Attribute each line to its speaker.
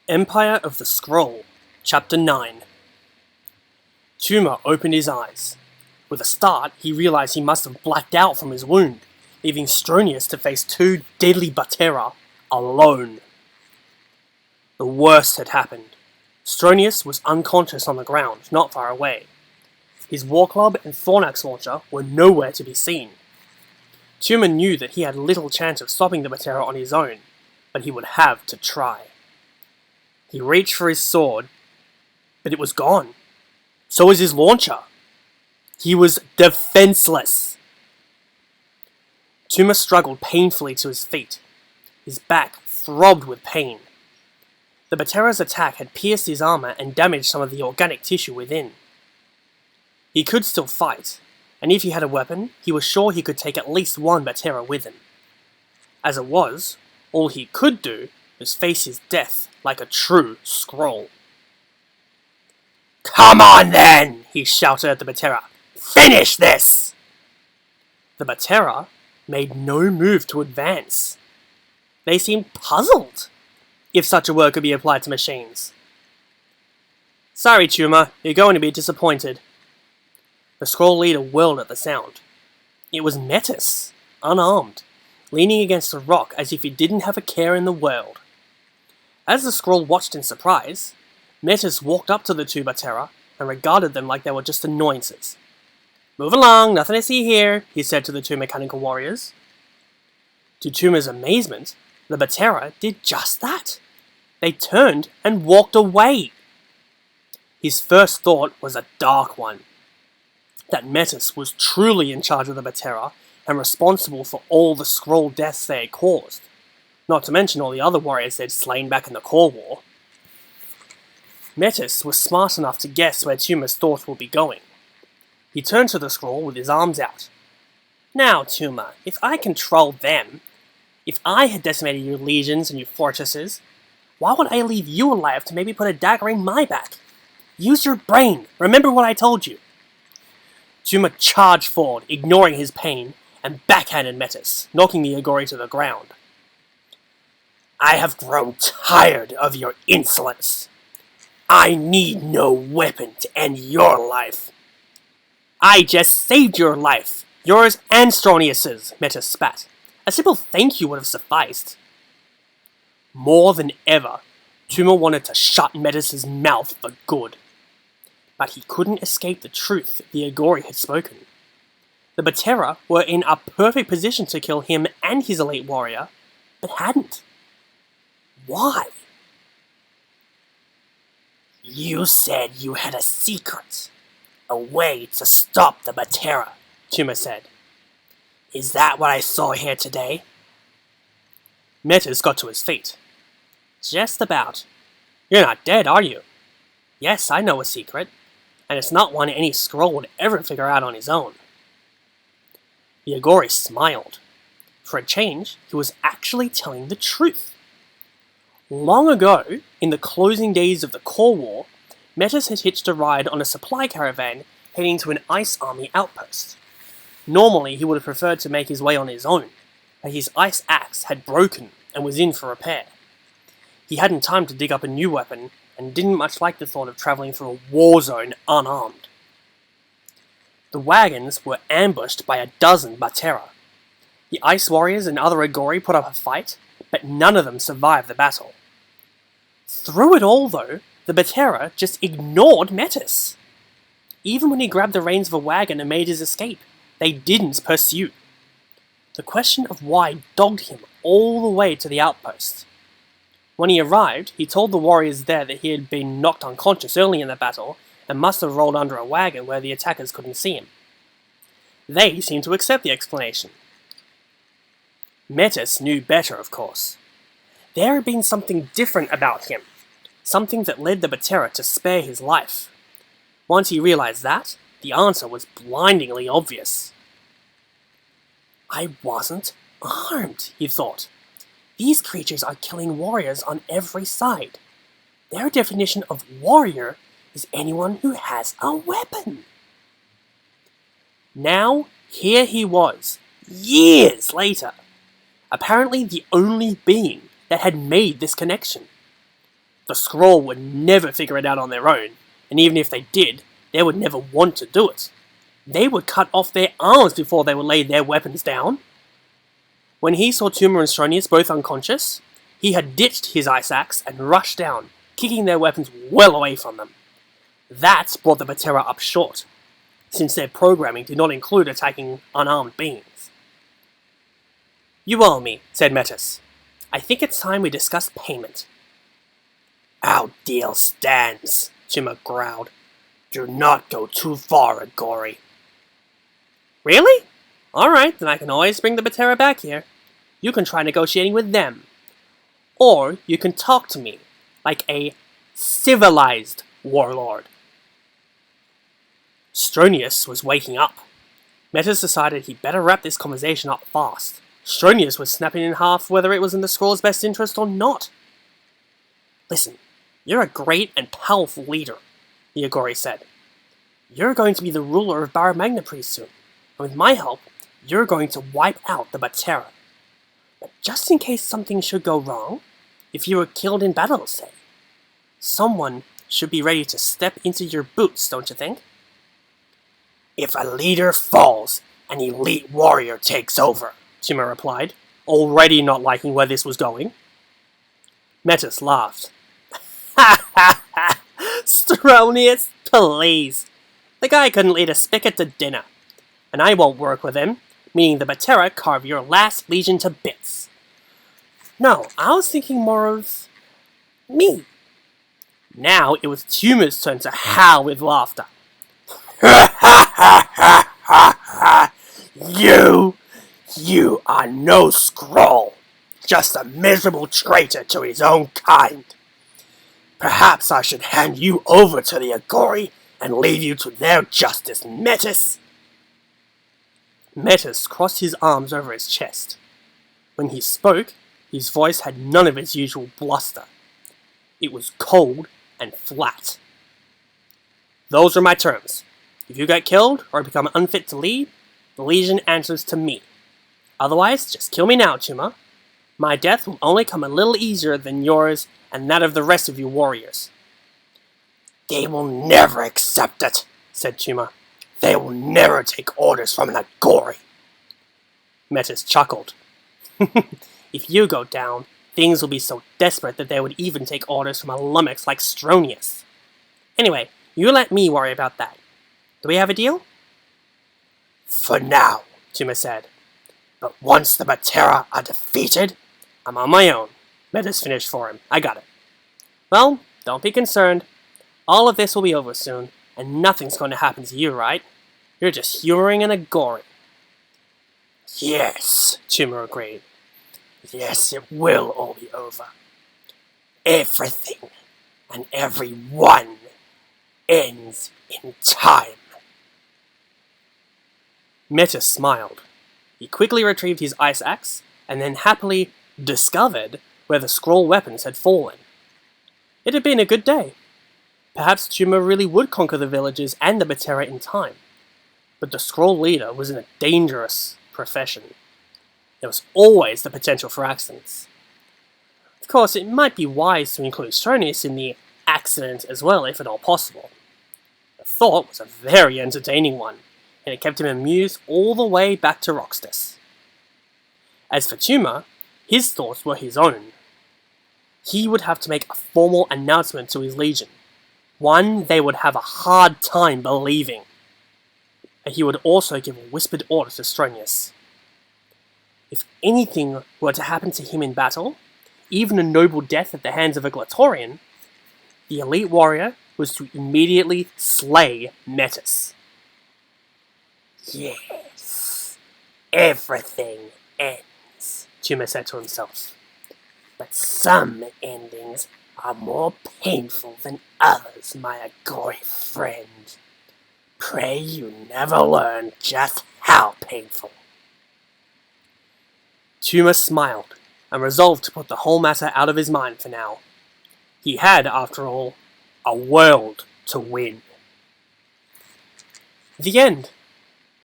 Speaker 1: Empire of the Skrall, Chapter 9. Tuma opened his eyes. With a start, he realized he must have blacked out from his wound, leaving Stronius to face two deadly Baterra alone. The worst had happened. Stronius was unconscious on the ground, not far away. His war club and thornaxe launcher were nowhere to be seen. Tuma knew that he had little chance of stopping the Baterra on his own, but he would have to try. He reached for his sword, but it was gone. So was his launcher. He was defenseless. Tuma struggled painfully to his feet. His back throbbed with pain. The Baterra's attack had pierced his armor and damaged some of the organic tissue within. He could still fight, and if he had a weapon, he was sure he could take at least one Baterra with him. As it was, all he could do was face his death like a true Skrall. "Come on then!" he shouted at the Baterra. "Finish this!" The Baterra made no move to advance. They seemed puzzled, if such a word could be applied to machines. "Sorry, Tuma, you're going to be disappointed." The Skrall leader whirled at the sound. It was Metis, unarmed, leaning against a rock as if he didn't have a care in the world. As the Skrall watched in surprise, Metis walked up to the two Baterra and regarded them like they were just annoyances. "Move along, nothing to see here," he said to the two mechanical warriors. To Tuma's amazement, the Baterra did just that. They turned and walked away. His first thought was a dark one. That Metis was truly in charge of the Baterra and responsible for all the Skrall deaths they had caused, not to mention all the other warriors they'd slain back in the Core War. Metis was smart enough to guess where Tuma's thoughts would be going. He turned to the Skrall with his arms out. "Now, Tuma, if I controlled them, if I had decimated your legions and your fortresses, why would I leave you alive to maybe put a dagger in my back? Use your brain, remember what I told you." Tuma charged forward, ignoring his pain, and backhanded Metis, knocking the Agori to the ground. "I have grown tired of your insolence. I need no weapon to end your life." "I just saved your life, yours and Stronius's," Metis spat. "A simple thank you would have sufficed." More than ever, Tuma wanted to shut Metis' mouth for good. But he couldn't escape the truth the Agori had spoken. The Baterra were in a perfect position to kill him and his elite warrior, but hadn't. Why? "You said you had a secret, a way to stop the Baterra," Tuma said. "Is that what I saw here today?" Metis got to his feet. "Just about. You're not dead, are you?" "Yes, I know a secret, and it's not one any Skrall would ever figure out on his own." The Agori smiled. For a change, he was actually telling the truth. Long ago, in the closing days of the Core War, Metis had hitched a ride on a supply caravan heading to an ice army outpost. Normally, he would have preferred to make his way on his own, but his ice axe had broken and was in for repair. He hadn't time to dig up a new weapon, and didn't much like the thought of travelling through a war zone unarmed. The wagons were ambushed by a dozen Baterra. The ice warriors and other Agori put up a fight, but none of them survived the battle. Through it all, though, the Baterra just ignored Metis. Even when he grabbed the reins of a wagon and made his escape, they didn't pursue. The question of why dogged him all the way to the outpost. When he arrived, he told the warriors there that he had been knocked unconscious early in the battle and must have rolled under a wagon where the attackers couldn't see him. They seemed to accept the explanation. Metis knew better, of course. There had been something different about him, something that led the Baterra to spare his life. Once he realized that, the answer was blindingly obvious. "I wasn't armed," he thought. "These creatures are killing warriors on every side. Their definition of warrior is anyone who has a weapon." Now, here he was, years later, apparently the only being that had made this connection. The Skrall would never figure it out on their own, and even if they did, they would never want to do it. They would cut off their arms before they would lay their weapons down. When he saw Tuma and Stronius both unconscious, he had ditched his ice axe and rushed down, kicking their weapons well away from them. That brought the Baterra up short, since their programming did not include attacking unarmed beings. "You owe me," said Metis. "I think it's time we discuss payment."
Speaker 2: "Our deal stands," Tuma growled. "Do not go too far, Agori."
Speaker 1: "Really? Alright, then I can always bring the Baterra back here. You can try negotiating with them. Or you can talk to me, like a civilized warlord." Stronius was waking up. Metis decided he'd better wrap this conversation up fast. Stronius was snapping in half whether it was in the Skrall's best interest or not. "Listen, you're a great and powerful leader," the Agori said. "You're going to be the ruler of Barra Magna pretty soon, and with my help, you're going to wipe out the Baterra. But just in case something should go wrong, if you were killed in battle, say, someone should be ready to step into your boots, don't you think?"
Speaker 2: "If a leader falls, an elite warrior takes over,"
Speaker 1: Tuma replied, already not liking where this was going. Metis laughed. "Ha ha ha! Stronius, please! The guy couldn't lead a spigot to dinner. And I won't work with him, meaning the Baterra carve your last legion to bits. No, I was thinking more of me." Now it was Tuma's turn to howl with laughter.
Speaker 2: "Ha ha ha ha ha ha! You are no Skrall, just a miserable traitor to his own kind. Perhaps I should hand you over to the Agori and leave you to their justice, Metis."
Speaker 1: Metis crossed his arms over his chest. When he spoke, his voice had none of its usual bluster. It was cold and flat. "Those are my terms. If you get killed or become unfit to lead, the Legion answers to me. Otherwise, just kill me now, Tuma. My death will only come a little easier than yours and that of the rest of you warriors."
Speaker 2: "They will never accept it," said Tuma. "They will never take orders from an Agori."
Speaker 1: Metis chuckled. "If you go down, things will be so desperate that they would even take orders from a lummox like Stronius. Anyway, you let me worry about that. Do we have a deal?"
Speaker 2: "For now,"
Speaker 1: Tuma said.
Speaker 2: "But once the Baterra are defeated..."
Speaker 1: "I'm on my own," Metis finished for him. "I got it." "Well, don't be concerned. All of this will be over soon, and nothing's going to happen to you, right? You're just humoring an Agori."
Speaker 2: "Yes," Tuma agreed. "Yes, it will all be over. Everything and everyone ends in time."
Speaker 1: Metis smiled. He quickly retrieved his ice axe, and then happily discovered where the Skrall weapons had fallen. It had been a good day. Perhaps Tuma really would conquer the villages and the Baterra in time. But the Skrall leader was in a dangerous profession. There was always the potential for accidents. Of course, it might be wise to include Stronius in the accident as well, if at all possible. The thought was a very entertaining one, and it kept him amused all the way back to Roxtus. As for Tuma, his thoughts were his own. He would have to make a formal announcement to his legion, one they would have a hard time believing. And he would also give a whispered order to Stronius. If anything were to happen to him in battle, even a noble death at the hands of a Glatorian, the elite warrior was to immediately slay Metis.
Speaker 2: "Yes, everything ends," Tuma said to himself. "But some endings are more painful than others, my Agori friend. Pray you never learn just how painful."
Speaker 1: Tuma smiled, and resolved to put the whole matter out of his mind for now. He had, after all, a world to win. The end.